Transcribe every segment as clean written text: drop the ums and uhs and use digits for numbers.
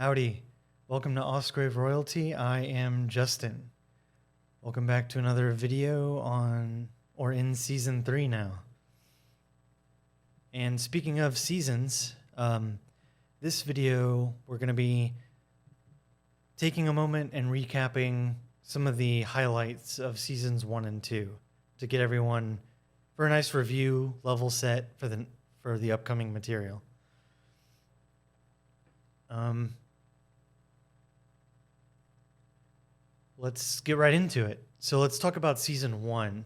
Howdy. Welcome to Ausgrave Royalty. I am Justin. Welcome back to another video in season 3 now. And speaking of seasons, this video we're going to be taking a moment and recapping some of the highlights of seasons 1 and 2 to get everyone for a nice review, level set for the upcoming material. Let's get right into it. So let's talk about season 1.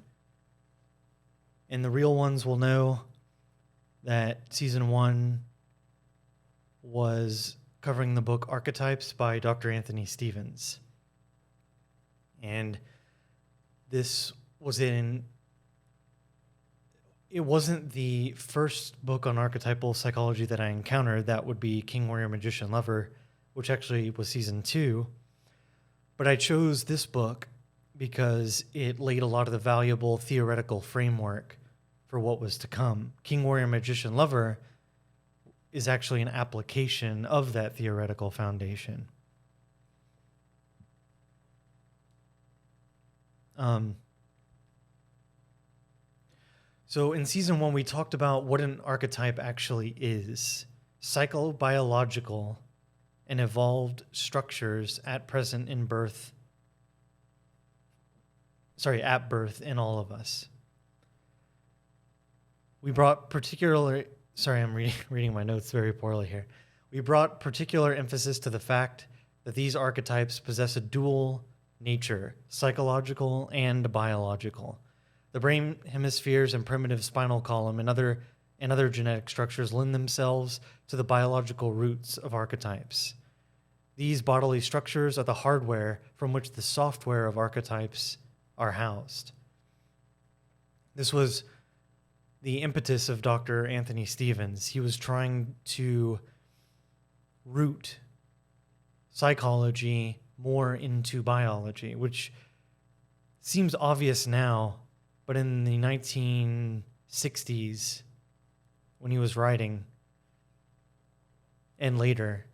And the real ones will know that season 1 was covering the book Archetypes by Dr. Anthony Stevens. And this was it wasn't the first book on archetypal psychology that I encountered. That would be King, Warrior, Magician, Lover, which actually was season 2. But I chose this book because it laid a lot of the valuable theoretical framework for what was to come. King, Warrior, Magician, Lover is actually an application of that theoretical foundation. So in season 1, we talked about what an archetype actually is. Psychobiological and evolved structures at birth in all of us. We brought I'm reading my notes very poorly here. We brought particular emphasis to the fact that these archetypes possess a dual nature, psychological and biological. The brain hemispheres and primitive spinal column and other genetic structures lend themselves to the biological roots of archetypes. These bodily structures are the hardware from which the software of archetypes are housed. This was the impetus of Dr. Anthony Stevens. He was trying to root psychology more into biology, which seems obvious now, but in the 1960s, when he was writing, and later,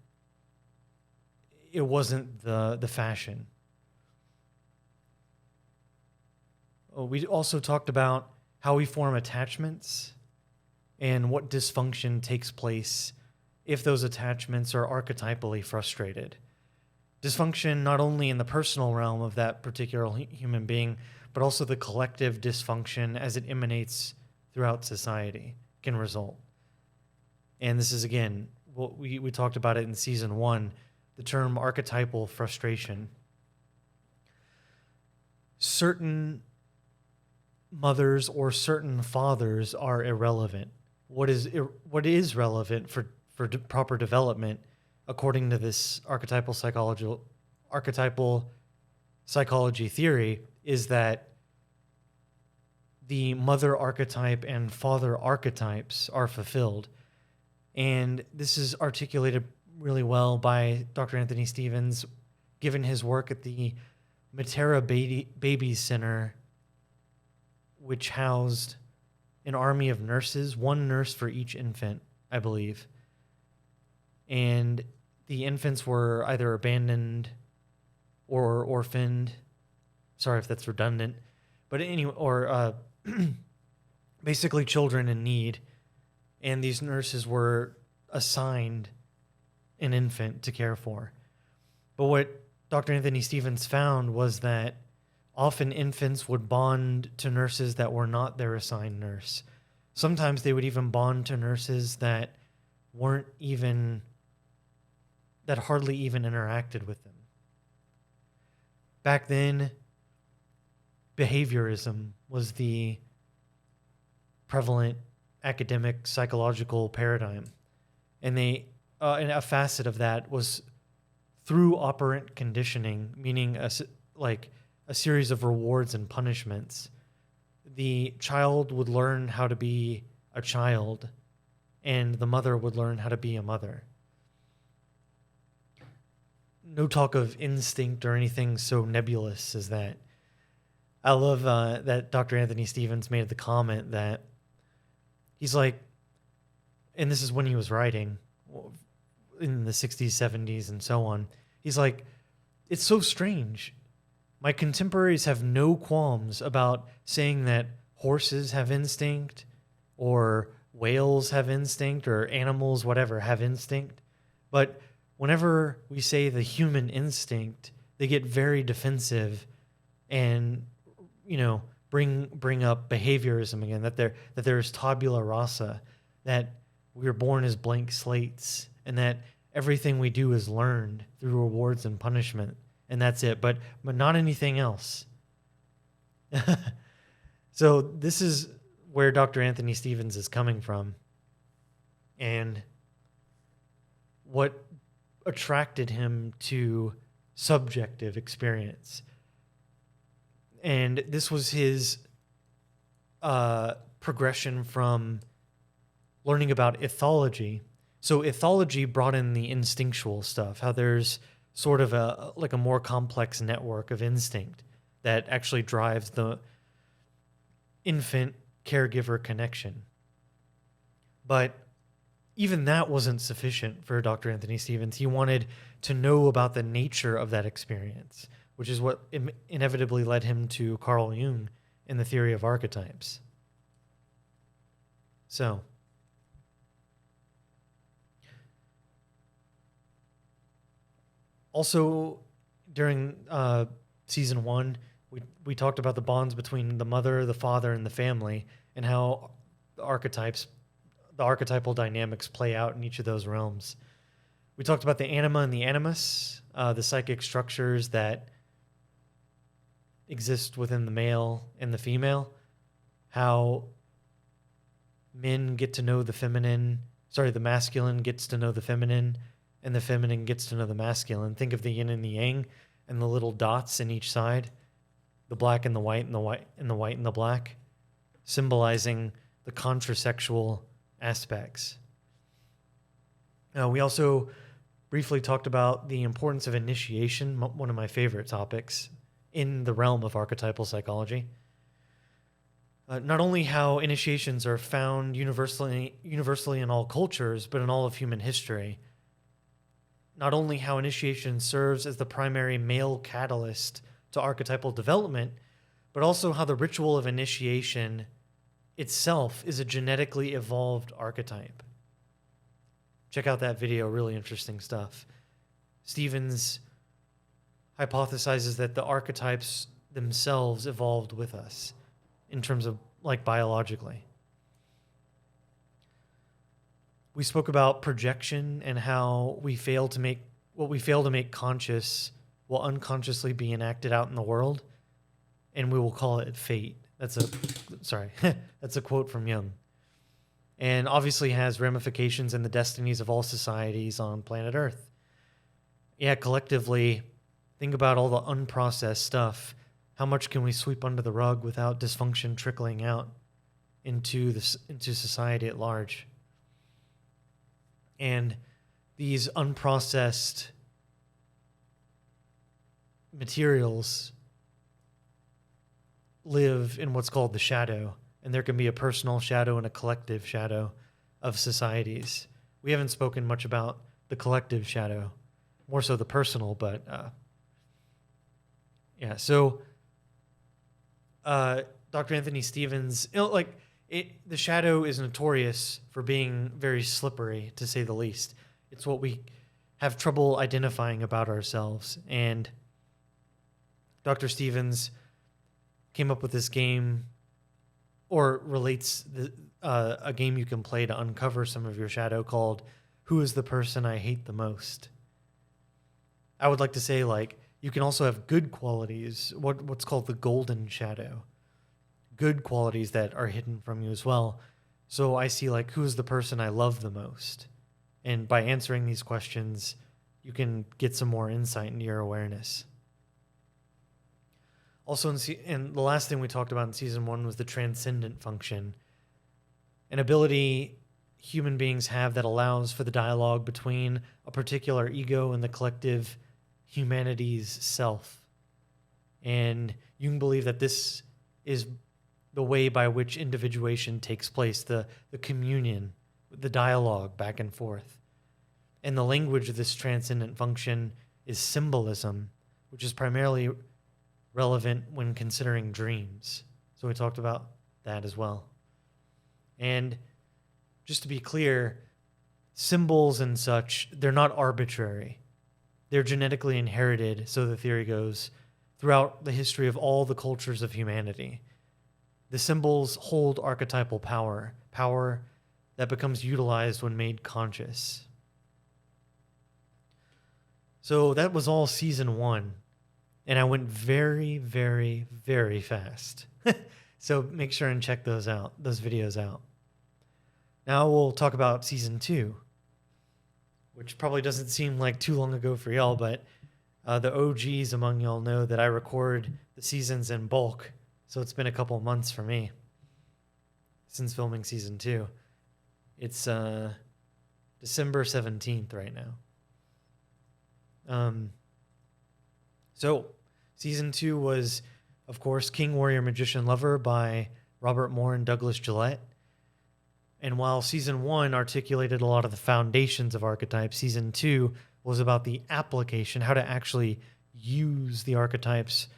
it wasn't the fashion. We also talked about how we form attachments and what dysfunction takes place if those attachments are archetypally frustrated. Dysfunction not only in the personal realm of that particular human being, but also the collective dysfunction as it emanates throughout society can result. And this is, again, what we talked about it in season 1, the term archetypal frustration. Certain mothers or certain fathers are irrelevant. What is relevant for proper development, according to this archetypal psychology theory, is that the mother archetype and father archetypes are fulfilled. And this is articulated really well by Dr. Anthony Stevens, given his work at the Matera Baby Center, which housed an army of nurses, one nurse for each infant, I believe. And the infants were either abandoned or orphaned. Sorry if that's redundant. But anyway, basically children in need. And these nurses were assigned an infant to care for. But what Dr. Anthony Stevens found was that often infants would bond to nurses that were not their assigned nurse. Sometimes they would even bond to nurses that hardly even interacted with them. Back then, behaviorism was the prevalent academic psychological paradigm. And a facet of that was through operant conditioning, meaning a series of rewards and punishments. The child would learn how to be a child, and the mother would learn how to be a mother. No talk of instinct or anything so nebulous as that. I love that Dr. Anthony Stevens made the comment that he's like, and this is when he was writing, in the 60s, 70s, and so on. He's like, it's so strange. My contemporaries have no qualms about saying that horses have instinct, or whales have instinct, or animals, whatever, have instinct. But whenever we say the human instinct, they get very defensive and, bring up behaviorism again, that there is tabula rasa, that we are born as blank slates, and that everything we do is learned through rewards and punishment, and that's it, but not anything else. So this is where Dr. Anthony Stevens is coming from, and what attracted him to subjective experience. And this was his progression from learning about ethology. So ethology brought in the instinctual stuff, how there's sort of a more complex network of instinct that actually drives the infant caregiver connection. But even that wasn't sufficient for Dr. Anthony Stevens. He wanted to know about the nature of that experience, which is what inevitably led him to Carl Jung in the theory of archetypes. So, also during season 1, we talked about the bonds between the mother, the father, and the family, and how the archetypal dynamics play out in each of those realms. We talked about the anima and the animus, the psychic structures that exist within the male and the female, how men get to know the masculine gets to know the feminine, and the feminine gets to know the masculine. Think of the yin and the yang and the little dots in each side, the black and the white and the white and the white and the black, symbolizing the contrasexual aspects. We also briefly talked about the importance of initiation, one of my favorite topics in the realm of archetypal psychology. Not only how initiations are found universally in all cultures, but in all of human history. Not only how initiation serves as the primary male catalyst to archetypal development, but also how the ritual of initiation itself is a genetically evolved archetype. Check out that video, really interesting stuff. Stevens hypothesizes that the archetypes themselves evolved with us in terms of biologically. We spoke about projection and how what we fail to make conscious will unconsciously be enacted out in the world, and we will call it fate. That's a quote from Jung. And obviously has ramifications in the destinies of all societies on planet Earth. Yeah, collectively, think about all the unprocessed stuff. How much can we sweep under the rug without dysfunction trickling out into society at large? And these unprocessed materials live in what's called the shadow, and there can be a personal shadow and a collective shadow of societies. We haven't spoken much about the collective shadow, more so the personal, but yeah. So Dr. Anthony Stevens, the shadow is notorious for being very slippery, to say the least. It's what we have trouble identifying about ourselves, and Dr. Stevens came up with this game, or relates a game you can play to uncover some of your shadow, called Who is the Person I Hate the Most? I would like to say, you can also have good qualities, what's called the golden shadow. Good qualities that are hidden from you as well. So I see, who is the person I love the most? And by answering these questions, you can get some more insight into your awareness. Also, and the last thing we talked about in season 1 was the transcendent function, an ability human beings have that allows for the dialogue between a particular ego and the collective humanity's self. And Jung believed that this is the way by which individuation takes place, the communion, the dialogue back and forth. And the language of this transcendent function is symbolism, which is primarily relevant when considering dreams. So we talked about that as well. And just to be clear, symbols and such, they're not arbitrary. They're genetically inherited, so the theory goes, throughout the history of all the cultures of humanity. The symbols hold archetypal power, power that becomes utilized when made conscious. So that was all season 1. And I went very, very, very fast. So make sure and check those videos out. Now we'll talk about season 2, which probably doesn't seem like too long ago for y'all, but the OGs among y'all know that I record the seasons in bulk. So it's been a couple months for me since filming season 2. It's December 17th right now. So season 2 was, of course, King, Warrior, Magician, Lover by Robert Moore and Douglas Gillette. And while season 1 articulated a lot of the foundations of archetypes, season 2 was about the application, how to actually use the archetypes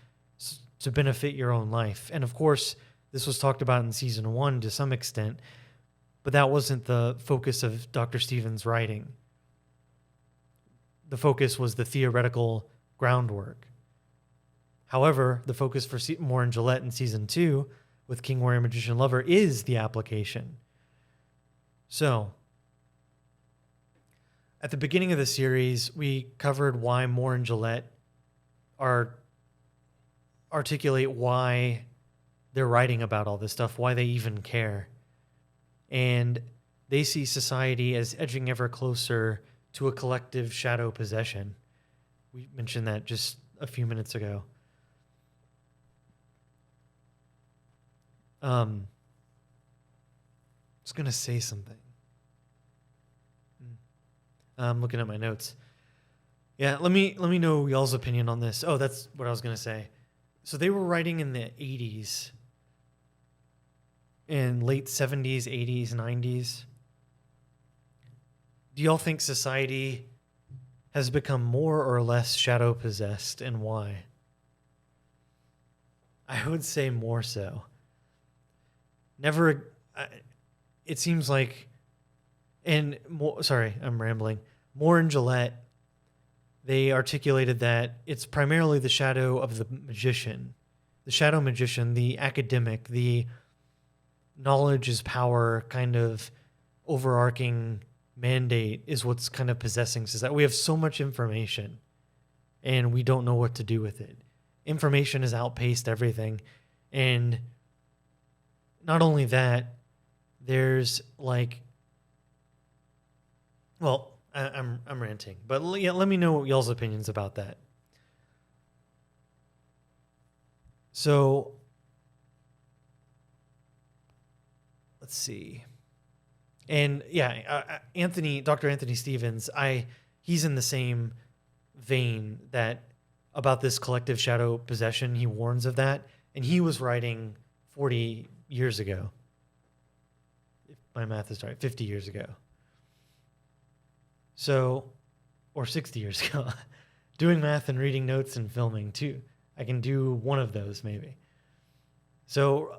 to benefit your own life. And of course, this was talked about in season 1 to some extent, but that wasn't the focus of Dr. Stevens' writing. The focus was the theoretical groundwork. However, the focus for Moore and Gillette in season 2 with King, Warrior, Magician, Lover is the application. So, at the beginning of the series, we covered why Moore and Gillette articulate why they're writing about all this stuff, why they even care. And they see society as edging ever closer to a collective shadow possession. We mentioned that just a few minutes ago. I was going to say something. I'm looking at my notes. Yeah, let me know y'all's opinion on this. Oh, that's what I was going to say. So they were writing in the 80s, in late 70s, 80s, 90s. Do y'all think society has become more or less shadow possessed, and why? I would say more so. It seems like, and sorry, I'm rambling. Moore and Gillette, they articulated that it's primarily the shadow of the magician, the shadow magician, the academic, the knowledge is power kind of overarching mandate is what's kind of possessing society. We have so much information and we don't know what to do with it. Information has outpaced everything. And not only that, there's like, well, I'm ranting, but yeah, let me know y'all's opinions about that. So let's see. And yeah, Dr. Anthony Stevens, he's in the same vein that about this collective shadow possession. He warns of that, and he was writing 40 years ago. If my math is right, 50 years ago. So, or 60 years ago. Doing math and reading notes and filming too. I can do one of those maybe. So,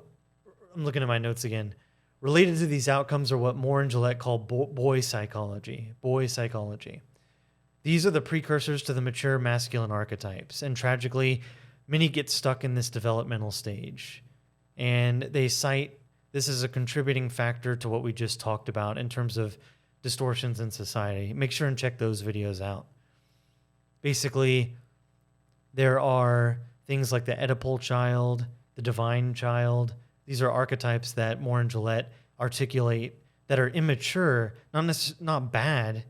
I'm looking at my notes again. Related to these outcomes are what Moore and Gillette call boy psychology. Boy psychology. These are the precursors to the mature masculine archetypes, and tragically, many get stuck in this developmental stage. And they cite this as a contributing factor to what we just talked about in terms of distortions in society. Make sure and check those videos out. Basically, there are things like the Oedipal child, the divine child. These are archetypes that Moore and Gillette articulate that are immature, not bad,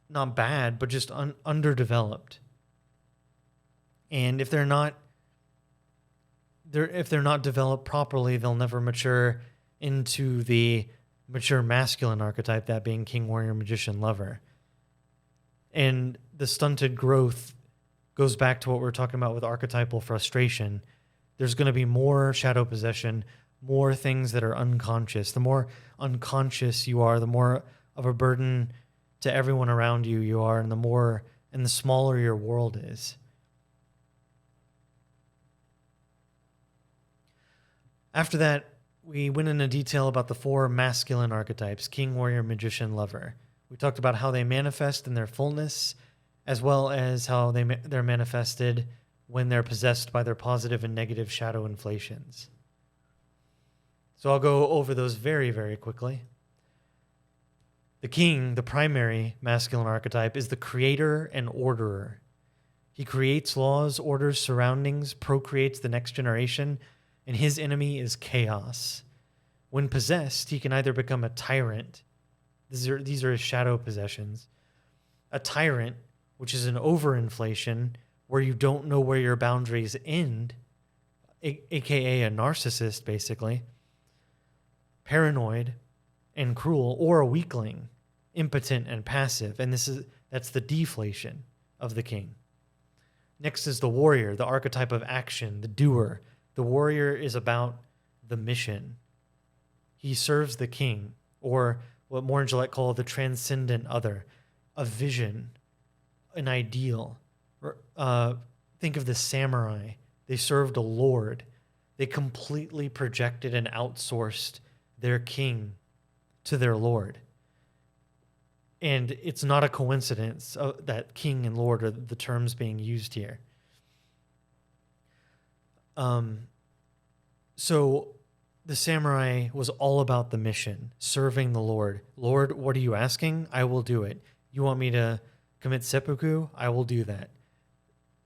but just underdeveloped. And if they're not developed properly, they'll never mature into the mature masculine archetype, that being King, Warrior, Magician, Lover. And the stunted growth goes back to what we were talking about with archetypal frustration. There's going to be more shadow possession, more things that are unconscious. The more unconscious you are, the more of a burden to everyone around you you are, and the smaller your world is. After that, we went into detail about the 4 masculine archetypes: king, warrior, magician, lover. We talked about how they manifest in their fullness, as well as how they're manifested when they're possessed by their positive and negative shadow inflations. So I'll go over those very, very quickly. The king, the primary masculine archetype, is the creator and orderer. He creates laws, orders surroundings, procreates the next generation, and his enemy is chaos. When possessed, he can either become a tyrant. These are his shadow possessions. A tyrant, which is an overinflation, where you don't know where your boundaries end, aka a narcissist, basically. Paranoid and cruel, or a weakling, impotent and passive, and that's the deflation of the king. Next is the warrior, the archetype of action, the doer. The warrior is about the mission. He serves the king, or what Moore and Gillette call the transcendent other, a vision, an ideal. Think of the samurai. They served a lord. They completely projected and outsourced their king to their lord. And it's not a coincidence that king and lord are the terms being used here. So the samurai was all about the mission, serving the Lord. Lord, what are you asking? I will do it. You want me to commit seppuku? I will do that.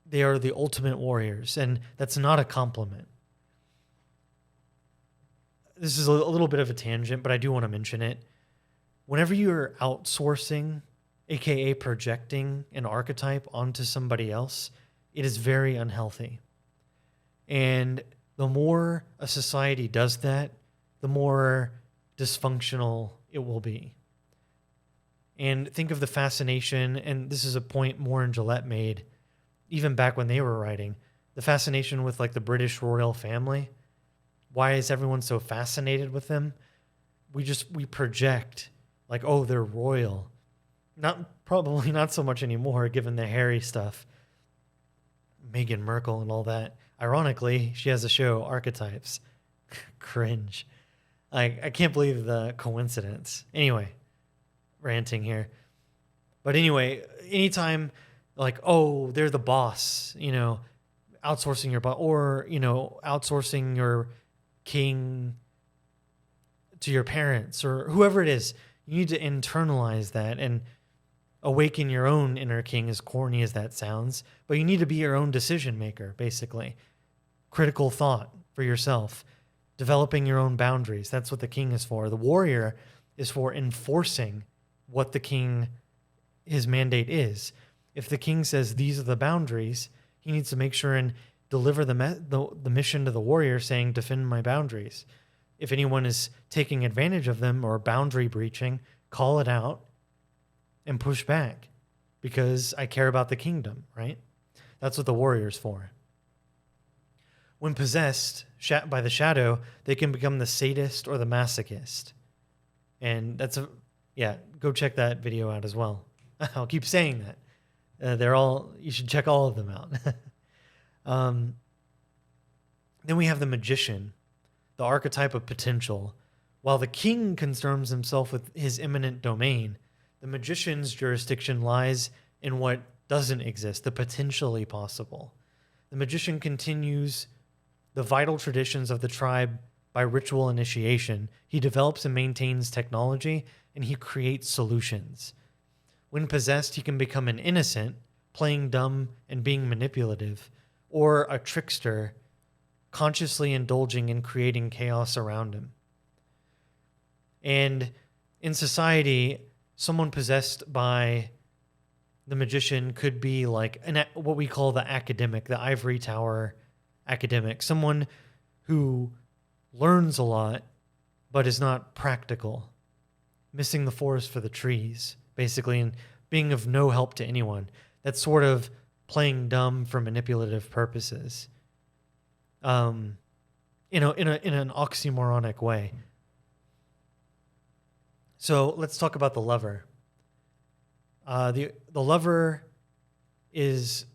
They are the ultimate warriors, and that's not a compliment. This is a little bit of a tangent, but I do want to mention it. Whenever you're outsourcing, aka projecting an archetype onto somebody else, it is very unhealthy. And the more a society does that, the more dysfunctional it will be. And think of the fascination, and this is a point Moore and Gillette made, even back when they were writing, the fascination with like the British royal family. Why is everyone so fascinated with them? We project like, oh, they're royal. Probably not so much anymore, given the hairy stuff. Meghan Markle and all that. Ironically, she has a show, Archetypes. Cringe. I can't believe the coincidence. Anyway, ranting here. But anyway, anytime like, oh, they're the boss, outsourcing your boss, or, outsourcing your king to your parents or whoever it is, you need to internalize that and awaken your own inner king, as corny as that sounds. But you need to be your own decision maker, basically. Critical thought for yourself. Developing your own boundaries. That's what the king is for. The warrior is for enforcing what the king, his mandate is. If the king says these are the boundaries, he needs to make sure and deliver the mission to the warrior saying, defend my boundaries. If anyone is taking advantage of them or boundary breaching, call it out and push back because I care about the kingdom, right? That's what the warrior's for. When possessed by the shadow, they can become the sadist or the masochist. And go check that video out as well. I'll keep saying that. You should check all of them out. Then we have the magician, the archetype of potential. While the king concerns himself with his imminent domain, the magician's jurisdiction lies in what doesn't exist, the potentially possible. The magician continues the vital traditions of the tribe by ritual initiation. He develops and maintains technology, and he creates solutions. When possessed, he can become an innocent, playing dumb and being manipulative, or a trickster, consciously indulging in creating chaos around him. And in society, someone possessed by the magician could be like what we call the academic, the ivory tower academic, someone who learns a lot but is not practical, missing the forest for the trees, basically, and being of no help to anyone. That's sort of playing dumb for manipulative purposes, in an oxymoronic way. So let's talk about the lover. The lover is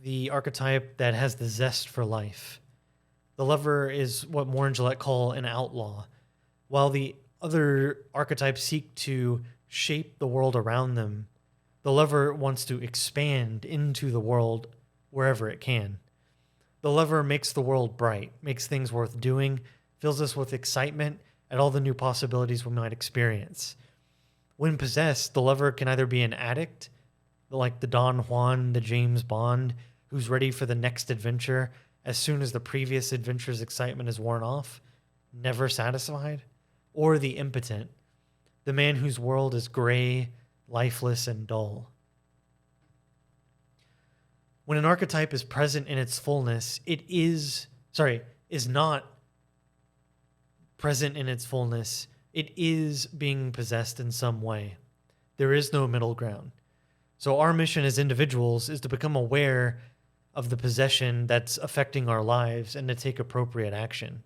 the archetype that has the zest for life. The lover is what Moore and Gillette call an outlaw, while the other archetypes seek to shape the world around them. The lover wants to expand into the world wherever it can. The lover makes the world bright, makes things worth doing, fills us with excitement at all the new possibilities we might experience. When possessed, the lover can either be an addict, like the Don Juan, the James Bond, who's ready for the next adventure as soon as the previous adventure's excitement is worn off, never satisfied, or the impotent, the man whose world is gray, lifeless, and dull. When an archetype is present in its fullness, is not present in its fullness, it is being possessed in some way. There is no middle ground. So our mission as individuals is to become aware of the possession that's affecting our lives and to take appropriate action.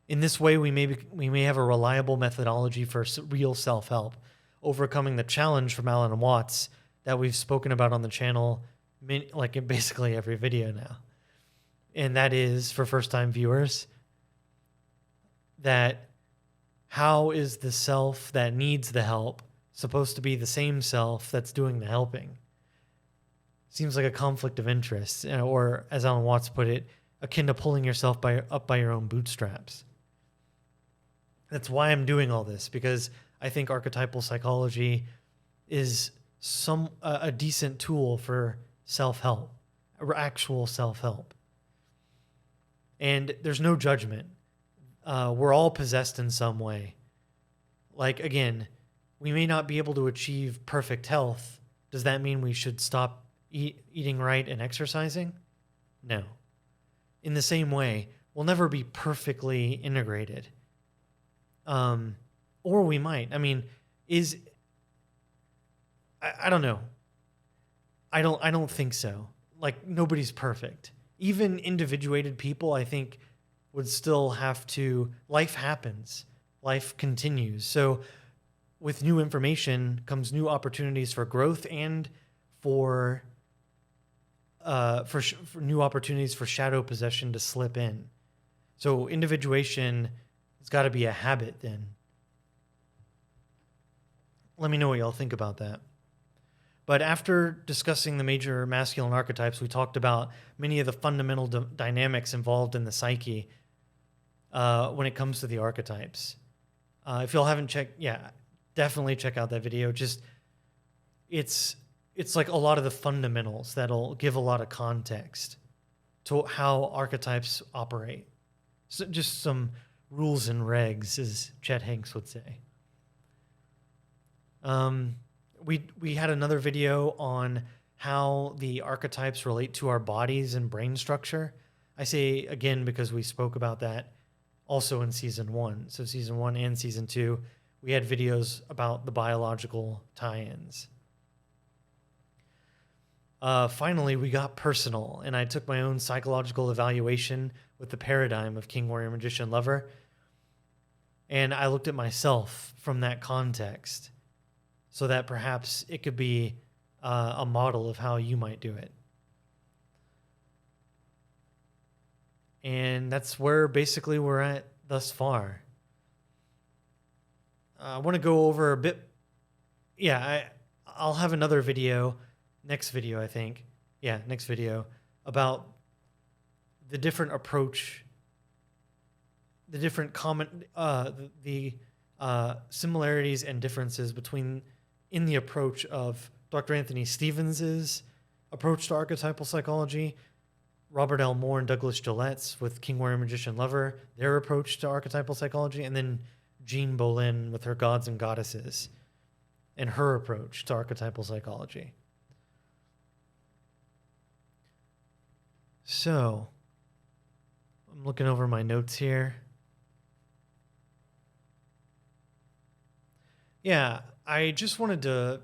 In this way, we may have a reliable methodology for real self-help, overcoming the challenge from Alan Watts that we've spoken about on the channel, like in basically every video now. And that is, for first-time viewers, that how is the self that needs the help supposed to be the same self that's doing the helping? Seems like a conflict of interest, or as Alan Watts put it, akin to pulling yourself up by your own bootstraps. That's why I'm doing all this, because I think archetypal psychology is a decent tool for self-help, or actual self-help. And there's no judgment. We're all possessed in some way. Like, again, we may not be able to achieve perfect health. Does that mean we should stop eating right and exercising? No. In the same way, we'll never be perfectly integrated. Or we might. I mean, I don't know. I don't think so. Like, nobody's perfect. Even individuated people, I think, would still have to. Life happens. Life continues. So with new information comes new opportunities for growth and for new opportunities for shadow possession to slip in. So individuation has got to be a habit then. Let me know what y'all think about that. But after discussing the major masculine archetypes, we talked about many of the fundamental dynamics involved in the psyche when it comes to the archetypes. If y'all haven't checked, definitely check out that video. Just it's like a lot of the fundamentals that'll give a lot of context to how archetypes operate. So just some rules and regs, as Chet Hanks would say. We had another video on how the archetypes relate to our bodies and brain structure. I say again because we spoke about that also in season 1. So season 1 and season 2, we had videos about the biological tie-ins. Finally, we got personal, and I took my own psychological evaluation with the paradigm of King, Warrior, Magician, Lover, and I looked at myself from that context so that perhaps it could be a model of how you might do it. And that's where basically we're at thus far. I want to go over a bit. I'll have another video, next video, I think. Yeah, next video, about the different approach, the different similarities and differences in the approach of Dr. Anthony Stevens's approach to archetypal psychology, Robert L. Moore and Douglas Gillette's with King, Warrior, Magician, Lover, their approach to archetypal psychology, and then Jean Bolen with her Gods and Goddesses and her approach to archetypal psychology. So, I'm looking over my notes here. Yeah, I just wanted to...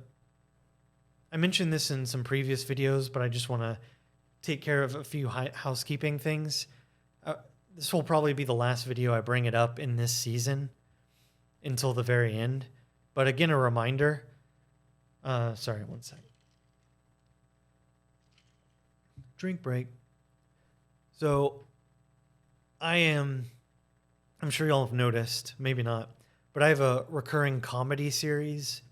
I mentioned this in some previous videos, but I just want to take care of a few housekeeping things. This will probably be the last video I bring it up in this season until the very end. But again, a reminder, Sorry, one sec. Drink break. So I'm sure y'all have noticed, maybe not, but I have a recurring comedy series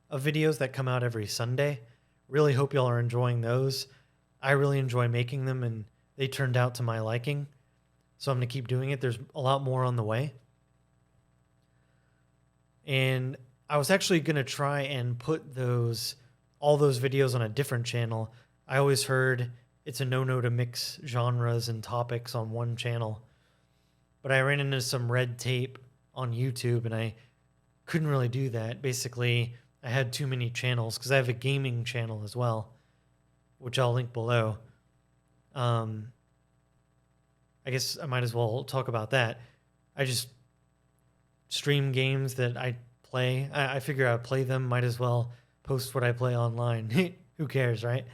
of videos that come out every Sunday. Really hope y'all are enjoying those. I really enjoy making them, and they turned out to my liking. So I'm going to keep doing it. There's a lot more on the way. And I was actually going to try and put all those videos on a different channel. I always heard it's a no-no to mix genres and topics on one channel. But I ran into some red tape on YouTube, and I couldn't really do that. Basically, I had too many channels because I have a gaming channel as well, which I'll link below. I guess I might as well talk about that. I just stream games that I play. I figure I play them, might as well post what I play online. Who cares, right?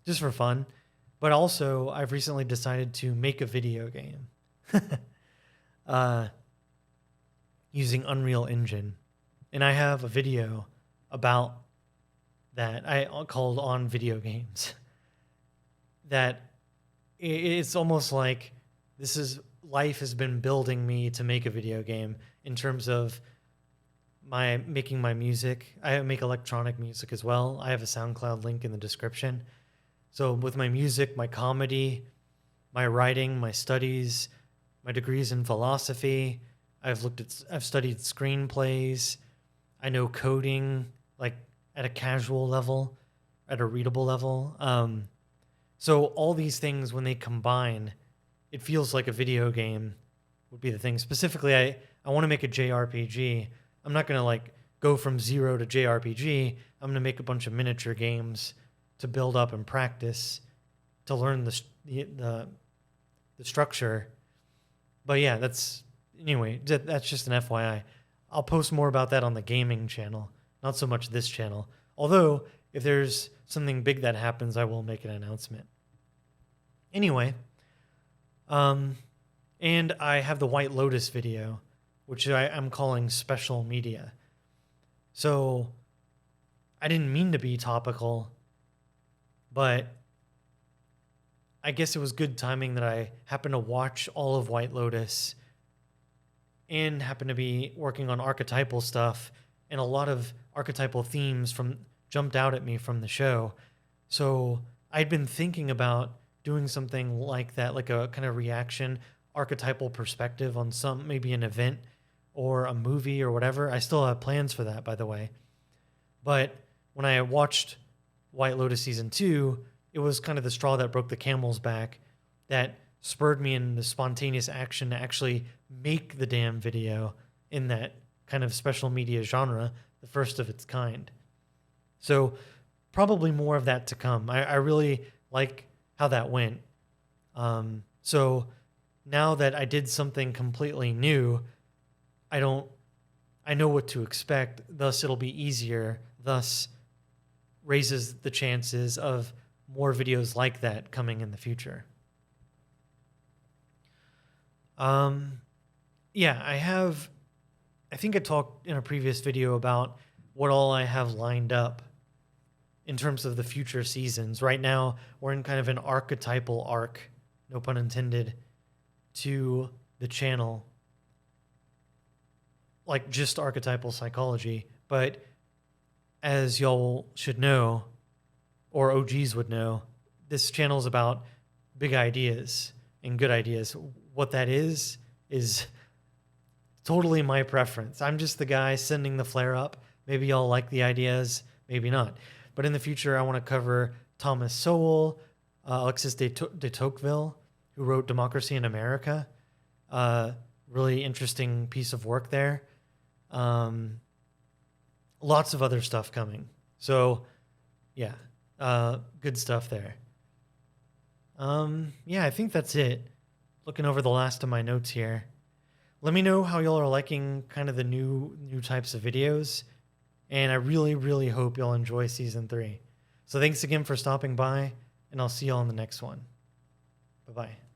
Just for fun. But also, I've recently decided to make a video game using Unreal Engine. And I have a video about that I called On Video Games. That it's almost like life has been building me to make a video game in terms of making my music. I make electronic music as well. I have a SoundCloud link in the description. So with my music, my comedy, my writing, my studies, my degrees in philosophy, I've studied screenplays. I know coding, like at a casual level, at a readable level. So all these things, when they combine, it feels like a video game would be the thing. Specifically, I want to make a JRPG. I'm not going to like go from zero to JRPG. I'm going to make a bunch of miniature games to build up and practice, to learn the structure. But yeah, that's just an FYI. I'll post more about that on the gaming channel, not so much this channel. Although, if there's something big that happens, I will make an announcement. Anyway, and I have the White Lotus video, which I'm calling special media. So, I didn't mean to be topical, but I guess it was good timing that I happened to watch all of White Lotus and happened to be working on archetypal stuff, and a lot of archetypal themes jumped out at me from the show. So I'd been thinking about doing something like that, like a kind of reaction, archetypal perspective on maybe an event or a movie or whatever. I still have plans for that, by the way. But when I watched White Lotus Season 2, it was kind of the straw that broke the camel's back that spurred me in the spontaneous action to actually make the damn video in that kind of special media genre, the first of its kind. So probably more of that to come. I really like how that went. So now that I did something completely new, I know what to expect, thus it'll be easier, thus raises the chances of more videos like that coming in the future. Yeah, I think I talked in a previous video about what all I have lined up in terms of the future seasons. Right now, we're in kind of an archetypal arc, no pun intended, to the channel. Like just archetypal psychology. But as y'all should know, or OGs would know, this channel is about big ideas and good ideas. What that is totally my preference. I'm just the guy sending the flare up. Maybe y'all like the ideas, maybe not. But in the future, I want to cover Thomas Sowell, Alexis de Tocqueville, who wrote Democracy in America. Really interesting piece of work there. Lots of other stuff coming. So, yeah, good stuff there. Yeah, I think that's it. Looking over the last of my notes here. Let me know how y'all are liking kind of the new types of videos. And I really, really hope y'all enjoy Season 3. So thanks again for stopping by, and I'll see y'all in the next one. Bye-bye.